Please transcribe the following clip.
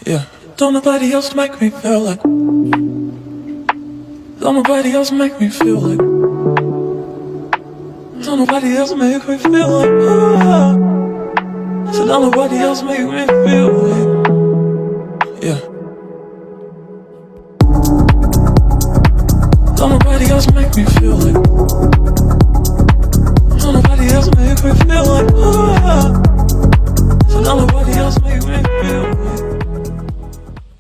Yeah. Don't nobody else make me feel like. Don't nobody else make me feel like. Don't nobody else make me feel like. So don't nobody else make me feel like. Yeah. Don't nobody else make me feel like.